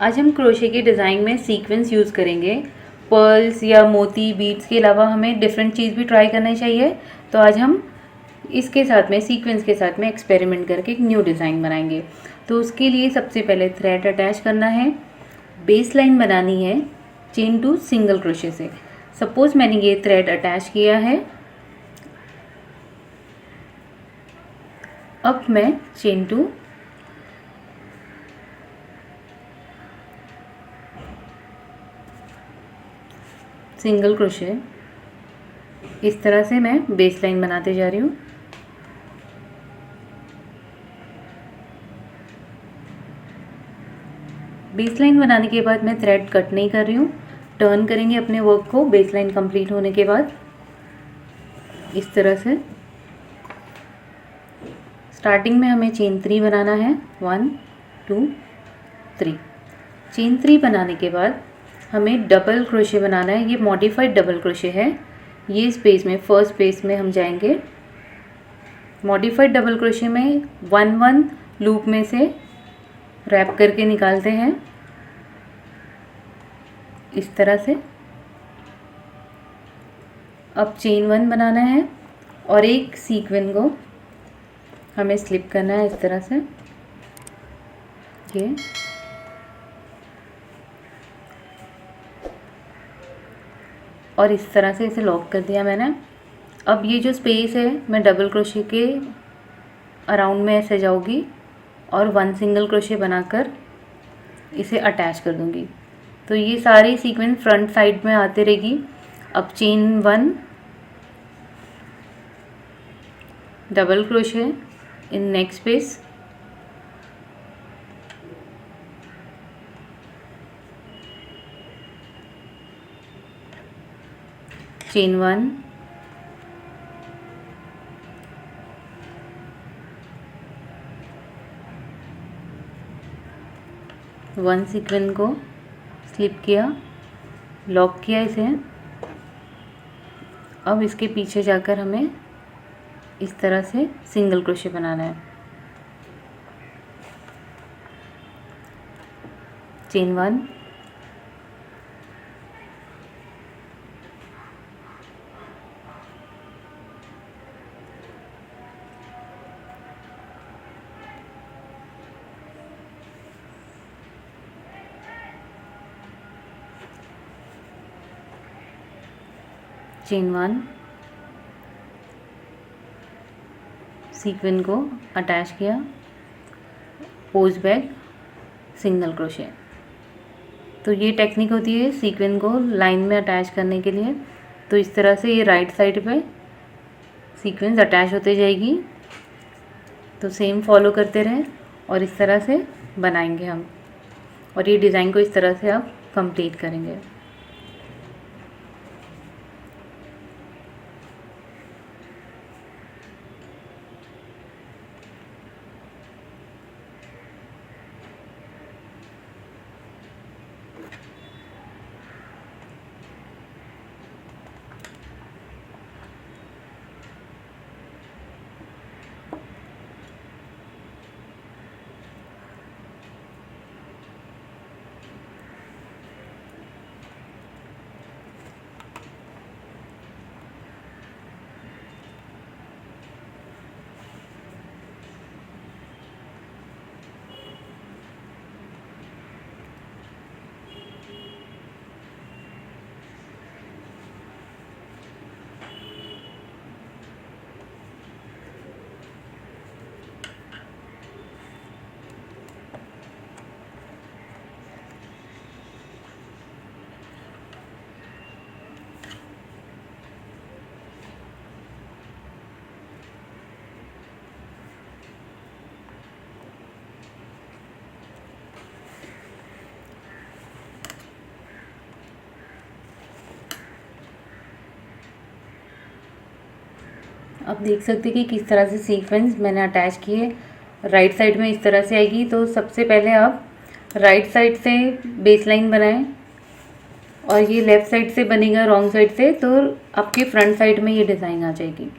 आज हम क्रोशे के डिज़ाइन में सीक्वेंस यूज़ करेंगे। पर्ल्स या मोती बीड्स के अलावा हमें डिफरेंट चीज़ भी ट्राई करना चाहिए। तो आज हम इसके साथ में सीक्वेंस के साथ में एक्सपेरिमेंट करके एक न्यू डिज़ाइन बनाएंगे। तो उसके लिए सबसे पहले थ्रेड अटैच करना है, बेस लाइन बनानी है चेन टू सिंगल क्रोशे से। सपोज मैंने ये थ्रेड अटैच किया है, अब मैं चेन टू सिंगल क्रोशे इस तरह से मैं बेस लाइन बनाते जा रही हूँ। बेस लाइन बनाने के बाद मैं थ्रेड कट नहीं कर रही हूँ, टर्न करेंगे अपने वर्क को बेस लाइन कंप्लीट होने के बाद। इस तरह से स्टार्टिंग में हमें चेन 3 बनाना है, 1 2 3। चेन 3 बनाने के बाद हमें डबल क्रोशे बनाना है। ये मॉडिफाइड डबल क्रोशे है। ये स्पेस में फर्स्ट स्पेस में हम जाएंगे। मॉडिफाइड डबल क्रोशे में 1 लूप में से रैप करके निकालते हैं इस तरह से। अब चेन 1 बनाना है और एक सीक्वेंस को हमें स्लिप करना है इस तरह से। ये और इस तरह से इसे लॉक कर दिया मैंने। अब ये जो स्पेस है मैं डबल क्रोशे के अराउंड में ऐसे जाऊंगी और 1 सिंगल क्रोशे बनाकर इसे अटैच कर दूंगी। तो ये सारी सीक्वेंस फ्रंट साइड में आते रहेगी। अब chain 1 double crochet in next space, chain 1 1 sequence को स्लिप किया, लॉक किया इसे। अब इसके पीछे जाकर हमें इस तरह से सिंगल क्रोशे बनाना है। चेन 1 चेन 1 सीक्वेंस को अटैच किया, पोज बैक सिंगल क्रोशे। तो ये टेक्निक होती है सीक्वेंस को लाइन में अटैच करने के लिए। तो इस तरह से ये राइट साइड पे सीक्वेंस अटैच होते जाएगी। तो सेम फॉलो करते रहें और इस तरह से बनाएंगे हम, और ये डिज़ाइन को इस तरह से आप कंप्लीट करेंगे। अब देख सकते हैं कि किस तरह से सीक्वेंस मैंने अटैच किए। राइट साइड में इस तरह से आएगी। तो सबसे पहले आप राइट साइड से बेस लाइन बनाएं और ये लेफ़्ट साइड से बनेगा रॉन्ग साइड से, तो आपके फ्रंट साइड में ये डिज़ाइन आ जाएगी।